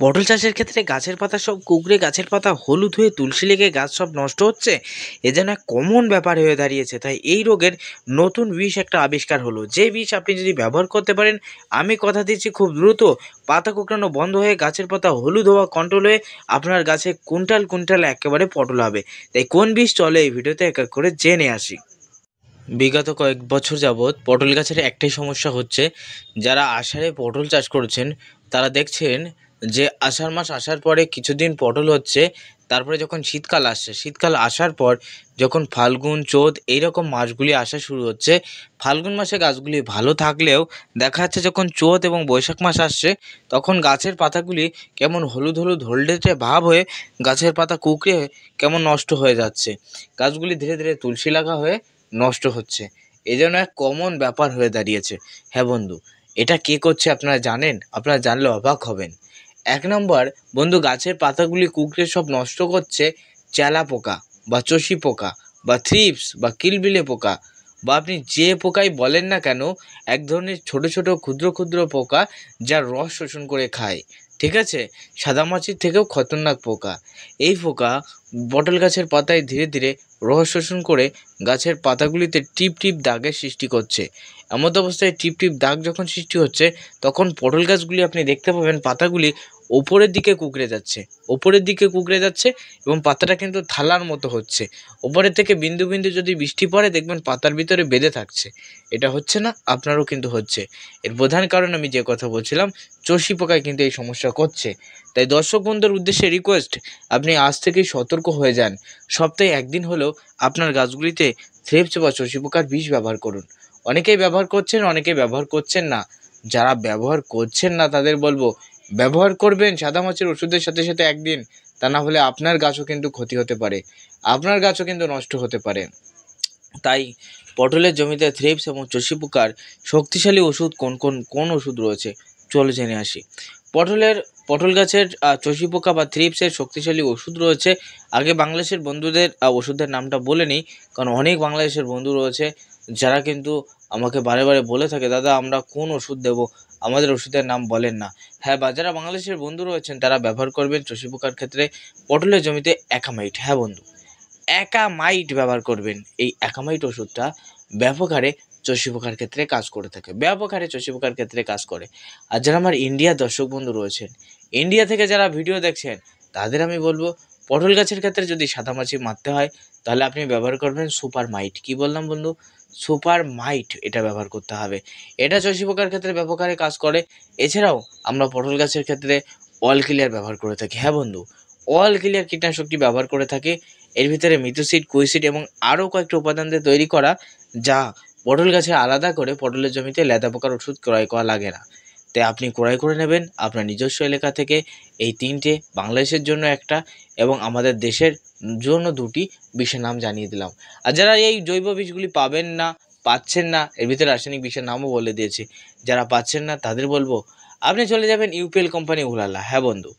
পটল চাষের ক্ষেত্রে গাছের পাতা সব কুঁকড়ে গাছের পাতা হলুদ হয়ে তুলসী লেগে গাছ সব নষ্ট হচ্ছে। এ যেন এক কমন ব্যাপার হয়ে দাঁড়িয়েছে। তাই এই রোগের নতুন বিষ একটা আবিষ্কার হলো, যে বিষ আপনি যদি ব্যবহার করতে পারেন, আমি কথা দিচ্ছি খুব দ্রুত পাতা কুঁকড়ানো বন্ধ হয়ে গাছের পাতা হলুদ হওয়া কন্ট্রোল হয়ে আপনার গাছে কুইন্টাল কুইন্টাল একেবারে পটল হবে। তাই কোন বিষ চলে এই ভিডিওতে এক এক করে জেনে আসি। বিগত কয়েক বছর যাবৎ পটল গাছের একটাই সমস্যা হচ্ছে, যারা আষাঢ়ে পটল চাষ করেছেন তারা দেখছেন যে আষাঢ় মাস আসার পরে কিছুদিন পটল হচ্ছে, তারপরে যখন শীতকাল আসছে, শীতকাল আসার পর যখন ফাল্গুন চৈত এইরকম মাসগুলি আসা শুরু হচ্ছে, ফাল্গুন মাসে গাছগুলি ভালো থাকলেও দেখা যাচ্ছে যখন চৈত এবং বৈশাখ মাস আসছে তখন গাছের পাতাগুলি কেমন হলুদ হলুদ হলদেটে ভাব হয়ে গাছের পাতা কুঁকড়ে কেমন নষ্ট হয়ে যাচ্ছে, গাছগুলি ধীরে ধীরে তুলসী লাগা হয়ে নষ্ট হচ্ছে। এই জন্য এক কমন ব্যাপার হয়ে দাঁড়িয়েছে। হ্যাঁ বন্ধু, এটা কে করছে আপনারা জানেন? আপনারা জানলে অবাক হবেন। এক নম্বর বন্ধু, গাছের পাতাগুলি কুঁকড়ে সব নষ্ট করছে চেলা পোকা বা চষি পোকা বা থ্রিপস বা কিলবিলে পোকা, বা আপনি যে পোকাই বলেন না কেন, এক ধরনের ছোট ছোট ক্ষুদ্র ক্ষুদ্র পোকা যা রস শোষণ করে খায়। ঠিক আছে, সাদামাছির থেকেও খতরনাক পোকা। এই পোকা পটল গাছের পাতায় ধীরে ধীরে রস শোষণ করে গাছের পাতাগুলিতে টিপ টিপ দাগের সৃষ্টি করছে। এমত অবস্থায় টিপ টিপ দাগ যখন সৃষ্টি হচ্ছে তখন পটল গাছগুলি আপনি দেখতে পাবেন পাতাগুলি ওপরের দিকে কুঁকড়ে যাচ্ছে, ওপরের দিকে কুঁকড়ে যাচ্ছে এবং পাতাটা কিন্তু থালার মতো হচ্ছে। ওপরের থেকে বিন্দু বিন্দু যদি বৃষ্টি পড়ে দেখবেন পাতার ভিতরে বেঁধে থাকছে। এটা হচ্ছে না, আপনারও কিন্তু হচ্ছে। এর প্রধান কারণ আমি যে কথা বলছিলাম, চষি পোকায় কিন্তু এই সমস্যা করছে। তাই দর্শক বন্ধুর উদ্দেশ্যে রিকোয়েস্ট, আপনি আজ থেকেই সতর্ক হয়ে যান। সপ্তাহে একদিন হলেও আপনার গাছগুলিতে থ্রিপস বা চষি পোকার বিষ ব্যবহার করুন। অনেকেই ব্যবহার করছেন, অনেকেই ব্যবহার করছেন না। যারা ব্যবহার করছেন না তাদের বলবো ব্যবহার করবেন সাদামাছির ওষুধের সাথে সাথে একদিন, তা না হলে আপনার গাছও কিন্তু ক্ষতি হতে পারে, আপনার গাছও কিন্তু নষ্ট হতে পারে। তাই পটলের জমিতে থ্রিপস এবং চষি পোকার শক্তিশালী ওষুধ কোন ওষুধ রয়েছে চলো জেনে আসি। পটল গাছের চষি পোকা বা থ্রিপসের শক্তিশালী ওষুধ রয়েছে। আগে বাংলাদেশের বন্ধুদের ওষুধের নামটা বলে নিই, কারণ অনেক বাংলাদেশের বন্ধু রয়েছে যারা কিন্তু আমাকে বারে বারে বলে থাকে, দাদা আমরা কোন ওষুধ দেব, আমাদের ওষুধের নাম বলেন না। হ্যাঁ, বা যারা বাংলাদেশের বন্ধু রয়েছেন তারা ব্যবহার করবেন চষি পোকার ক্ষেত্রে পটলের জমিতে অ্যাকামাইট। হ্যাঁ বন্ধু, অ্যাকামাইট ব্যবহার করবেন। এই অ্যাকামাইট ওষুধটা ব্যাপক হারে চষি পোকার ক্ষেত্রে কাজ করে থাকে, ব্যাপক হারে চষি পোকার ক্ষেত্রে কাজ করে। আর যারা আমার ইন্ডিয়ার দর্শক বন্ধু রয়েছেন, ইন্ডিয়া থেকে যারা ভিডিও দেখছেন, তাদের আমি বলবো পটল গাছের ক্ষেত্রে যদি সাদামাছি মারতে হয় তাহলে আপনি ব্যবহার করবেন সুপার মাইট। কী বললাম বন্ধু? সুপার মাইট, এটা ব্যবহার করতে হবে। এটা চষি পোকার ক্ষেত্রে ব্যাপক হারে কাজ করে। এছাড়াও আমরা পটল গাছের ক্ষেত্রে অল ক্লিয়ার ব্যবহার করে থাকি। হ্যাঁ বন্ধু, অল ক্লিয়ার কীটনাশকটি ব্যবহার করে থাকে। এর ভিতরে মিথোসিড, কুইসিড এবং আরও কয়েকটি উপাদান দিয়ে তৈরি করা, যা পটল গাছে আলাদা করে পটলের জমিতে লেদা পোকার ওষুধ ক্রয় করা লাগে না। তাই আপনি ক্রয় করে নেবেন আপনার নিজস্ব এলাকা থেকে। এই তিনটে, বাংলাদেশের জন্য একটা এবং আমাদের দেশের জন্য দুটি বিষের নাম জানিয়ে দিলাম। আর যারা এই জৈব বিষগুলি পাচ্ছেন না, এর ভিতরে রাসায়নিক বিষের নামও বলে দিয়েছি, যারা পাচ্ছেন না তাদের বলবো আপনি চলে যাবেন ইউপিএল কোম্পানি উলালা। হ্যাঁ বন্ধু,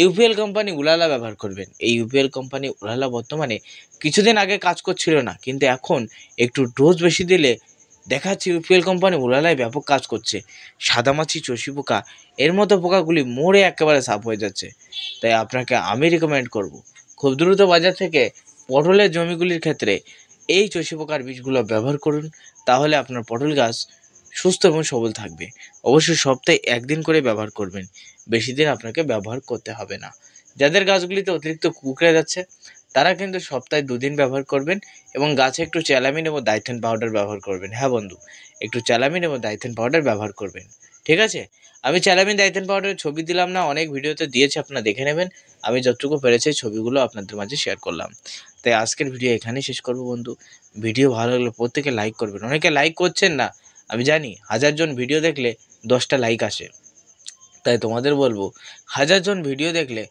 ইউপিএল কোম্পানি উলালা ব্যবহার করবেন। এই ইউপিএল কোম্পানি উলালা বর্তমানে কিছুদিন আগে কাজ করছিল না, কিন্তু এখন একটু ডোজ বেশি দিলে দেখা যাচ্ছে ইউপিএল কোম্পানি উলালায় ব্যাপক কাজ করছে। সাদামাছি, চষি পোকা এর মতো পোকাগুলি মরে একেবারে সাফ হয়ে যাচ্ছে। তাই আপনাকে আমি রিকমেন্ড করব, খুব দ্রুত বাজার থেকে পটলের জমিগুলির ক্ষেত্রে এই চষি পোকার বীজগুলো ব্যবহার করুন। তাহলে আপনার পটল গাছ সুস্থ এবং সবল থাকবে। অবশ্যই সপ্তাহে একদিন করে ব্যবহার করবেন, বেশি দিন আপনাকে ব্যবহার করতে হবে না। যাদের গাছগুলিতে অতিরিক্ত কুঁকড়ে যাচ্ছে তারা কিন্তু সপ্তাহে 2 দিন ব্যবহার করবেন এবং গাছে একটু চ্যালামিন এবং ডাইথেন পাউডার ব্যবহার করবেন। হ্যাঁ বন্ধু, একটু চ্যালামিন এবং ডাইথেন পাউডার ব্যবহার করবেন। ঠিক আছে, আমি চ্যালামিন ডাইথেন পাউডারের ছবি দিলাম না, অনেক ভিডিওতে দিয়েছি, আপনারা দেখে নেবেন। আমি যতটুকু পেরেছি ছবিগুলো আপনাদের মাঝে শেয়ার করলাম। তাই আজকের ভিডিও এখানেই শেষ করব বন্ধু। ভিডিও ভালো লাগলে প্রত্যেকে লাইক করবেন। অনেকে লাইক করছেন না, আমি জানি। 1000 জন ভিডিও দেখলে 10টা লাইক আসে। তাই তোমাদের বলবো 1000 জন ভিডিও দেখলে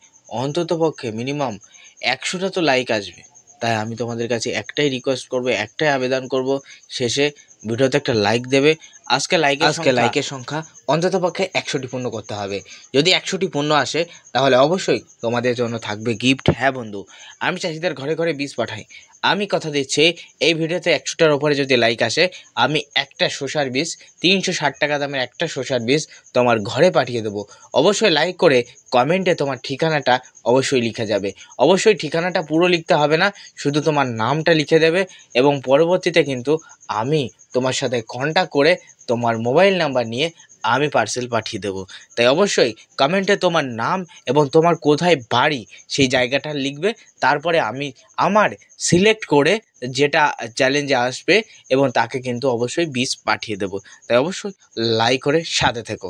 অন্তত পক্ষে মিনিমাম 100টা তো লাইক আসবে। তাই আমি তোমাদের কাছে একটাই রিকোয়েস্ট করব, একটাই আবেদন করব, শেষে ভিডিওতে একটা লাইক দেবে আজকে লাইকের সংখ্যা অন্ততপক্ষে 100টি পূর্ণ করতে হবে। যদি 100টি পূর্ণ আসে তাহলে অবশ্যই তোমাদের জন্য থাকবে গিফট। হ্যাঁ বন্ধু, আমি চাষিদের ঘরে ঘরে বীজ পাঠাই। আমি কথা দিচ্ছি, এই ভিডিওতে 100টার ওপরে যদি লাইক আসে, আমি একটা শসার বীজ 360 টাকা দামের একটা শসার বীজ তোমার ঘরে পাঠিয়ে দেবো। অবশ্যই লাইক করে কমেন্টে তোমার ঠিকানাটা অবশ্যই লিখে যাবে। অবশ্যই ঠিকানাটা পুরো লিখতে হবে না, শুধু তোমার নামটা লিখে দেবে এবং পরবর্তীতে কিন্তু আমি তোমার সাথে কন্ট্যাক্ট করে তোমার মোবাইল নাম্বার নিয়ে আমি পার্সেল পাঠিয়ে দেবো। তাই অবশ্যই কমেন্টে তোমার নাম এবং তোমার কোথায় বাড়ি সেই জায়গাটা লিখবে। তারপরে আমি আমার সিলেক্ট করে যেটা চ্যালেঞ্জে আসবে এবং তাকে কিন্তু অবশ্যই বীজ পাঠিয়ে দেবো। তাই অবশ্যই লাইক করে সাথে থেকো।